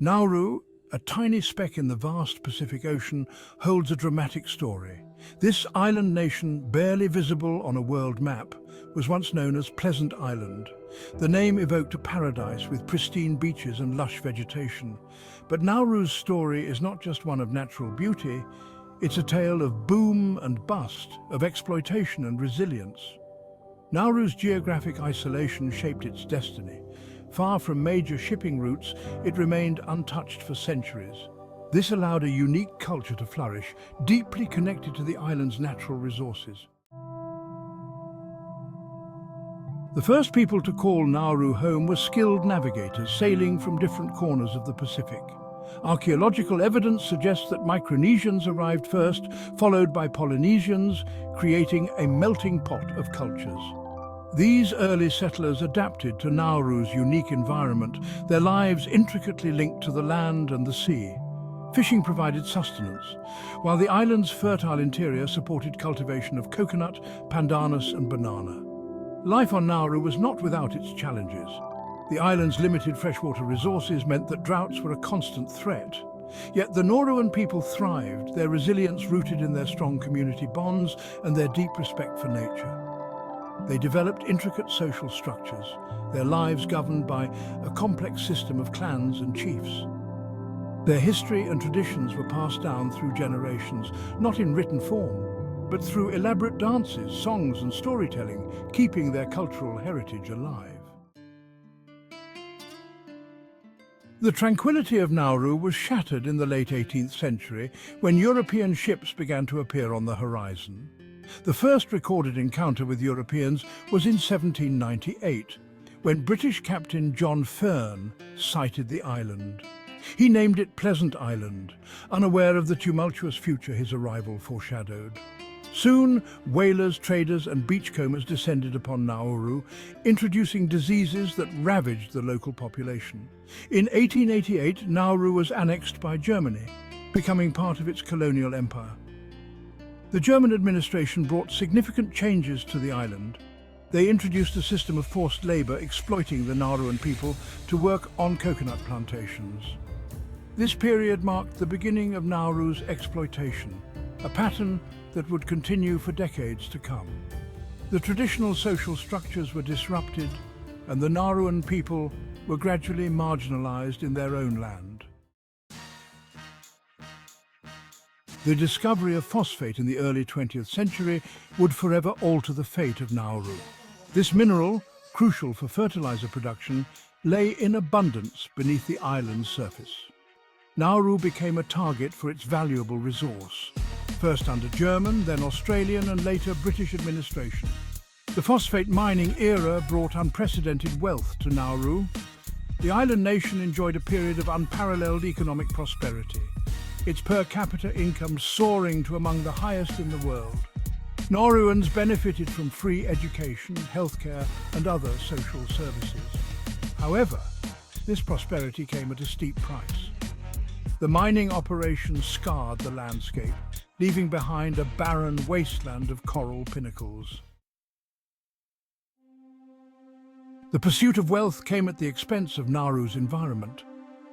Nauru, a tiny speck in the vast Pacific Ocean, holds a dramatic story. This island nation, barely visible on a world map, was once known as Pleasant Island. The name evoked a paradise with pristine beaches and lush vegetation. But Nauru's story is not just one of natural beauty, it's a tale of boom and bust, of exploitation and resilience. Nauru's geographic isolation shaped its destiny. Far from major shipping routes, it remained untouched for centuries. This allowed a unique culture to flourish, deeply connected to the island's natural resources. The first people to call Nauru home were skilled navigators sailing from different corners of the Pacific. Archaeological evidence suggests that Micronesians arrived first, followed by Polynesians, creating a melting pot of cultures. These early settlers adapted to Nauru's unique environment, their lives intricately linked to the land and the sea. Fishing provided sustenance, while the island's fertile interior supported cultivation of coconut, pandanus and banana. Life on Nauru was not without its challenges. The island's limited freshwater resources meant that droughts were a constant threat. Yet the Nauruan people thrived, their resilience rooted in their strong community bonds and their deep respect for nature. They developed intricate social structures, their lives governed by a complex system of clans and chiefs. Their history and traditions were passed down through generations, not in written form, but through elaborate dances, songs and storytelling, keeping their cultural heritage alive. The tranquility of Nauru was shattered in the late 18th century when European ships began to appear on the horizon. The first recorded encounter with Europeans was in 1798, when British captain John Fern sighted the island. He named it Pleasant Island, unaware of the tumultuous future his arrival foreshadowed. Soon, whalers, traders and beachcombers descended upon Nauru, introducing diseases that ravaged the local population. In 1888, Nauru was annexed by Germany, becoming part of its colonial empire. The German administration brought significant changes to the island. They introduced a system of forced labor exploiting the Nauruan people to work on coconut plantations. This period marked the beginning of Nauru's exploitation, a pattern that would continue for decades to come. The traditional social structures were disrupted, and the Nauruan people were gradually marginalized in their own land. The discovery of phosphate in the early 20th century would forever alter the fate of Nauru. This mineral, crucial for fertilizer production, lay in abundance beneath the island's surface. Nauru became a target for its valuable resource, first under German, then Australian and later British administration. The phosphate mining era brought unprecedented wealth to Nauru. The island nation enjoyed a period of unparalleled economic prosperity, its per capita income soaring to among the highest in the world. Nauruans benefited from free education, healthcare and other social services. However, this prosperity came at a steep price. The mining operations scarred the landscape, leaving behind a barren wasteland of coral pinnacles. The pursuit of wealth came at the expense of Nauru's environment.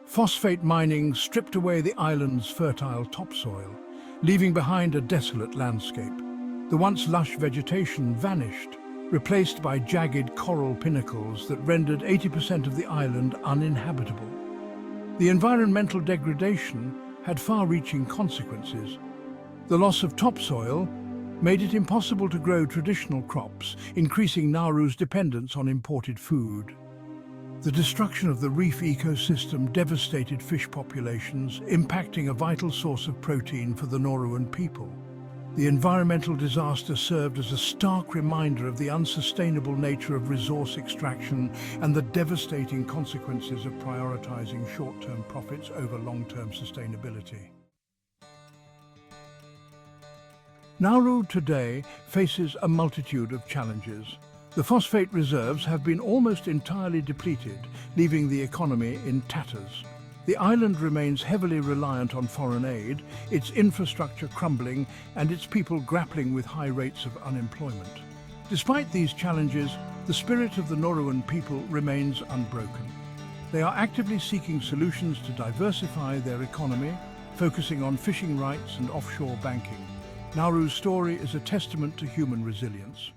Phosphate mining stripped away the island's fertile topsoil, leaving behind a desolate landscape. The once lush vegetation vanished, replaced by jagged coral pinnacles that rendered 80% of the island uninhabitable. The environmental degradation had far-reaching consequences. The loss of topsoil made it impossible to grow traditional crops, increasing Nauru's dependence on imported food. The destruction of the reef ecosystem devastated fish populations, impacting a vital source of protein for the Nauruan people. The environmental disaster served as a stark reminder of the unsustainable nature of resource extraction and the devastating consequences of prioritizing short-term profits over long-term sustainability. Nauru today faces a multitude of challenges. The phosphate reserves have been almost entirely depleted, leaving the economy in tatters. The island remains heavily reliant on foreign aid, its infrastructure crumbling and its people grappling with high rates of unemployment. Despite these challenges, the spirit of the Nauruan people remains unbroken. They are actively seeking solutions to diversify their economy, focusing on fishing rights and offshore banking. Nauru's story is a testament to human resilience.